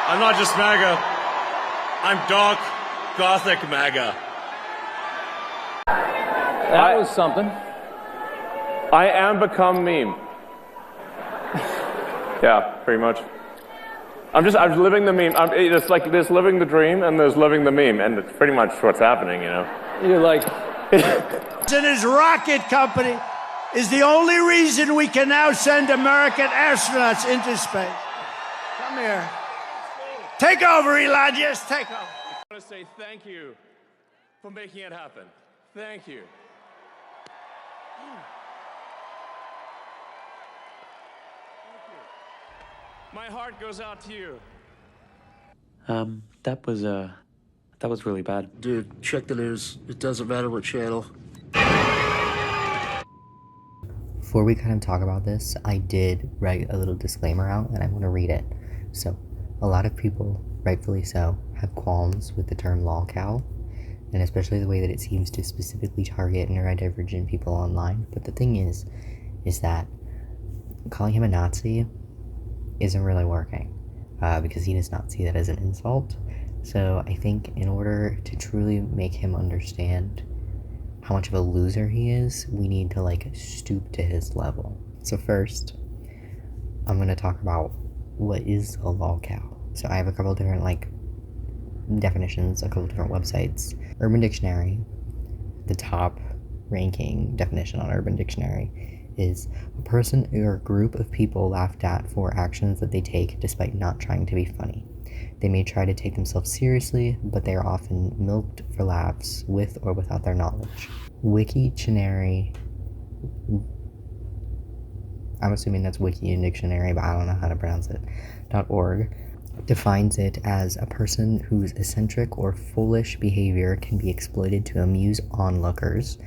I'm not just MAGA. I'm dark, gothic MAGA. That was something. I am become meme. Yeah, pretty much. I'm living the meme. It's like there's living the dream and there's living the meme, and it's pretty much what's happening, you know. You're like... And his rocket company is the only reason we can now send American astronauts into space. Come here. Take over, Elon. Just take over. I want to say thank you for making it happen. Thank you. My heart goes out to you. That was really bad. Dude, check the news. It doesn't matter what channel. Before we kind of talk about this, I did write a little disclaimer out, and I want to read it. So, a lot of people, rightfully so, have qualms with the term Lolcow, and especially the way that it seems to specifically target neurodivergent people online. But the thing is that calling him a Nazi isn't really working, because he does not see that as an insult. So I think in order to truly make him understand how much of a loser he is, we need to stoop to his level. So first, I'm going to talk about what is a Lolcow. So I have a couple different definitions, a couple different websites. Urban Dictionary, the top ranking definition on Urban Dictionary, is a person or a group of people laughed at for actions that they take despite not trying to be funny. They may try to take themselves seriously, but they are often milked for laughs with or without their knowledge. Wikidictionary, I'm assuming that's Wiki and Dictionary, but I don't know how to pronounce it, .org, defines it as a person whose eccentric or foolish behavior can be exploited to amuse onlookers,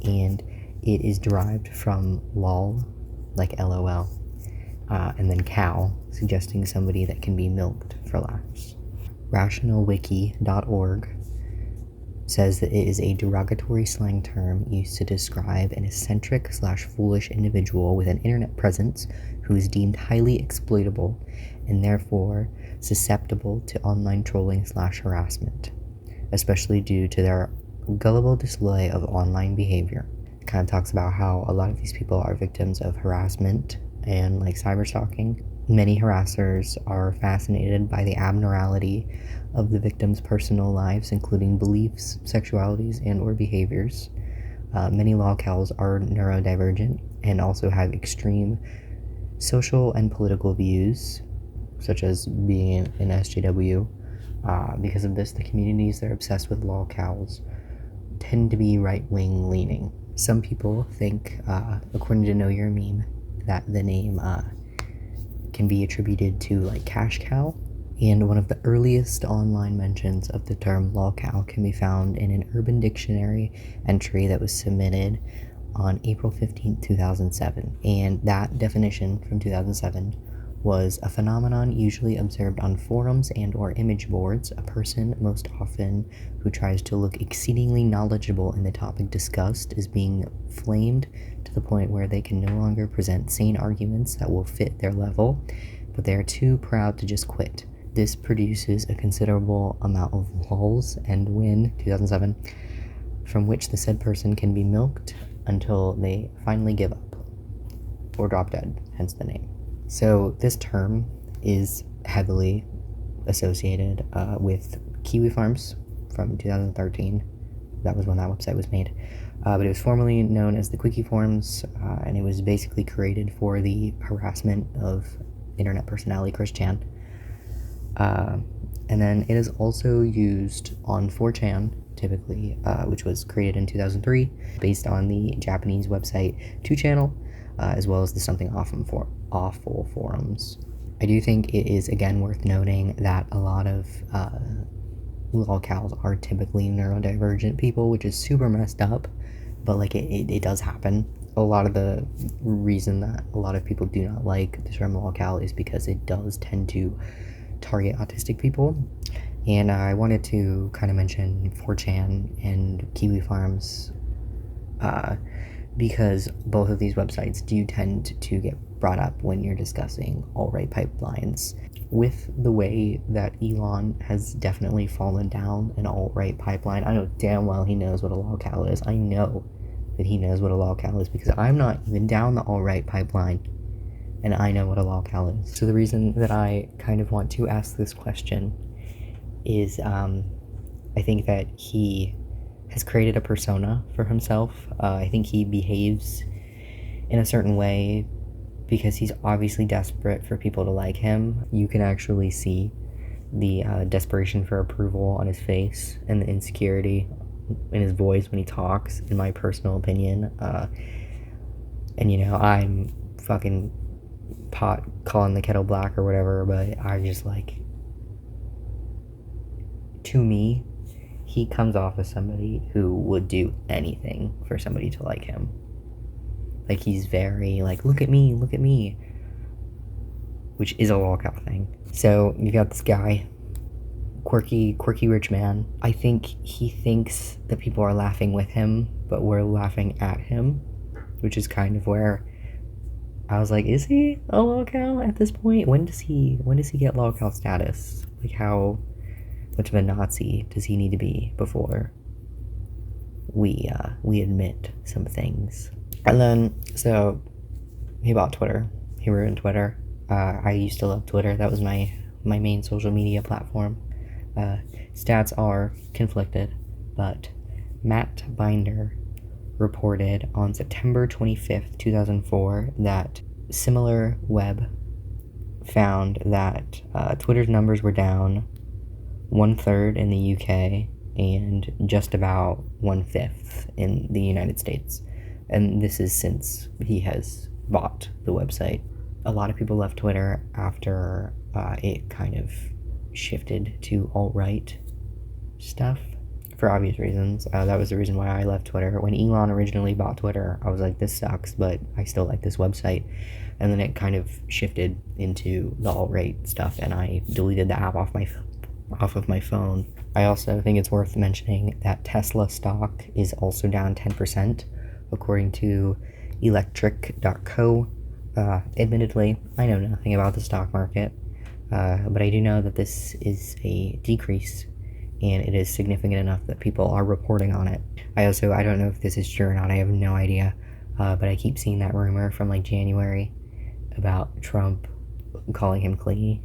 and it is derived from lol, like LOL, and then cow, suggesting somebody that can be milked for laughs. RationalWiki.org says that it is a derogatory slang term used to describe an eccentric/foolish individual with an internet presence who is deemed highly exploitable and therefore susceptible to online trolling/harassment, especially due to their gullible display of online behavior. It kind of talks about how a lot of these people are victims of harassment and cyberstalking. Many harassers are fascinated by the abnormality of the victims' personal lives, including beliefs, sexualities, and or behaviors. Many Lolcows are neurodivergent and also have extreme social and political views, such as being an SJW. Because of this, the communities that are obsessed with Lolcows tend to be right-wing leaning. Some people think, according to Know Your Meme, that the name can be attributed to cash cow, and one of the earliest online mentions of the term Lolcow can be found in an Urban Dictionary entry that was submitted on April 15, 2007, and that definition from 2007 was a phenomenon usually observed on forums and or image boards, a person most often who tries to look exceedingly knowledgeable in the topic discussed is being flamed to the point where they can no longer present sane arguments that will fit their level, but they are too proud to just quit. This produces a considerable amount of lulls and win, 2007, from which the said person can be milked until they finally give up or drop dead, hence the name. So this term is heavily associated with Kiwi Farms from 2013. That was when that website was made. But it was formerly known as the Quickie Forums, and it was basically created for the harassment of internet personality Chris Chan. And then it is also used on 4chan, typically, which was created in 2003, based on the Japanese website 2channel, as well as the Something Awful forums. I do think it is, again, worth noting that a lot of Lolcows are typically neurodivergent people, which is super messed up, but it does happen. A lot of the reason that a lot of people do not like the term Lolcow is because it does tend to target autistic people. And I wanted to kind of mention 4chan and Kiwi Farms because both of these websites do tend to get brought up when you're discussing alt-right pipelines. with the way that Elon has definitely fallen down an alt-right pipeline, I know damn well he knows what a lolcow is. I know that he knows what a lolcow is because I'm not even down the alt-right pipeline, and I know what a lolcow is. So the reason that I kind of want to ask this question is I think that he has created a persona for himself. I think he behaves in a certain way because he's obviously desperate for people to like him. You can actually see the desperation for approval on his face and the insecurity in his voice when he talks, in my personal opinion. And you know, I'm fucking pot calling the kettle black or whatever, but I just like, to me, he comes off as somebody who would do anything for somebody to like him. Like, he's very, like, look at me, which is a lolcow thing. So, you got this guy, quirky rich man. I think he thinks that people are laughing with him, but we're laughing at him, which is kind of where I was like, is he a lolcow at this point? When does he get lolcow status? Like, how much of a Nazi does he need to be before we admit some things? And then, so, he bought Twitter. He ruined Twitter. I used to love Twitter. That was my main social media platform. Stats are conflicted, but Matt Binder reported on September 25th, 2004, that SimilarWeb found that Twitter's numbers were down 1/3 in the UK and just about 1/5 in the United States. And this is since he has bought the website. A lot of people left Twitter after it kind of shifted to alt-right stuff for obvious reasons. That was the reason why I left Twitter. When Elon originally bought Twitter, I was like, this sucks, but I still like this website. And then it kind of shifted into the alt-right stuff, and I deleted the app off of my phone. I also think it's worth mentioning that Tesla stock is also down 10%, according to electric.co. Admittedly, I know nothing about the stock market, but I do know that this is a decrease, and it is significant enough that people are reporting on it. I don't know if this is true or not, I have no idea, but I keep seeing that rumor from like January about Trump calling him Clee,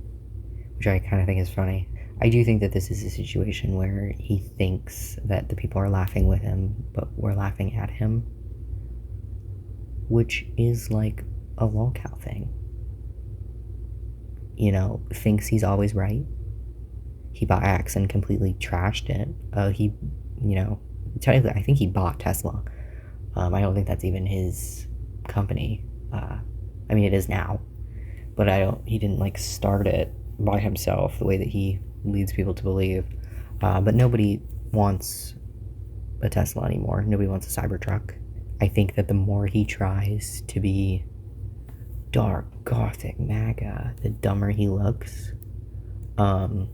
which I kind of think is funny. I do think that this is a situation where he thinks that the people are laughing with him, but we're laughing at him, which is like a lolcow thing. You know, thinks he's always right. He bought X and completely trashed it. Technically, I think he bought Tesla. I don't think that's even his company. I mean, it is now, but he didn't like start it by himself the way that he leads people to believe. But nobody wants a Tesla anymore. Nobody wants a Cybertruck. I think that the more he tries to be dark, gothic, MAGA, the dumber he looks. And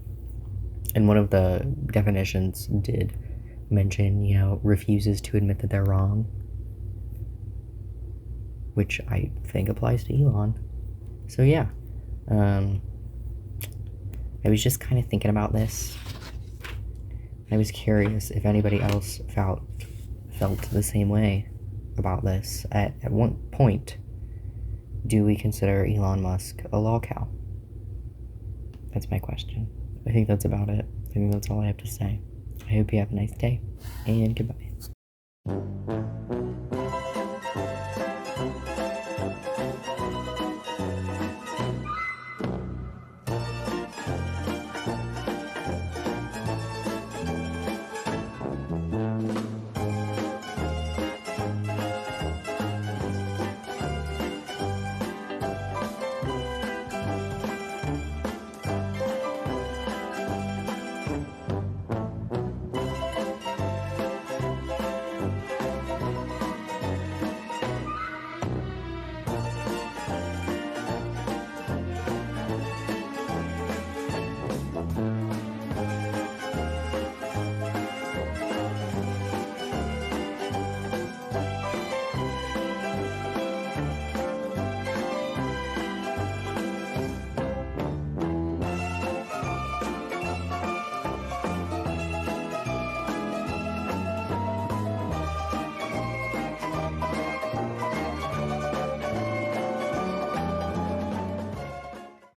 one of the definitions did mention, refuses to admit that they're wrong, which I think applies to Elon. So yeah, I was just kind of thinking about this. I was curious if anybody else felt the same way about this. At what point do we consider Elon Musk a lolcow? That's my question. I think that's about it. I think that's all I have to say. I hope you have a nice day, and goodbye.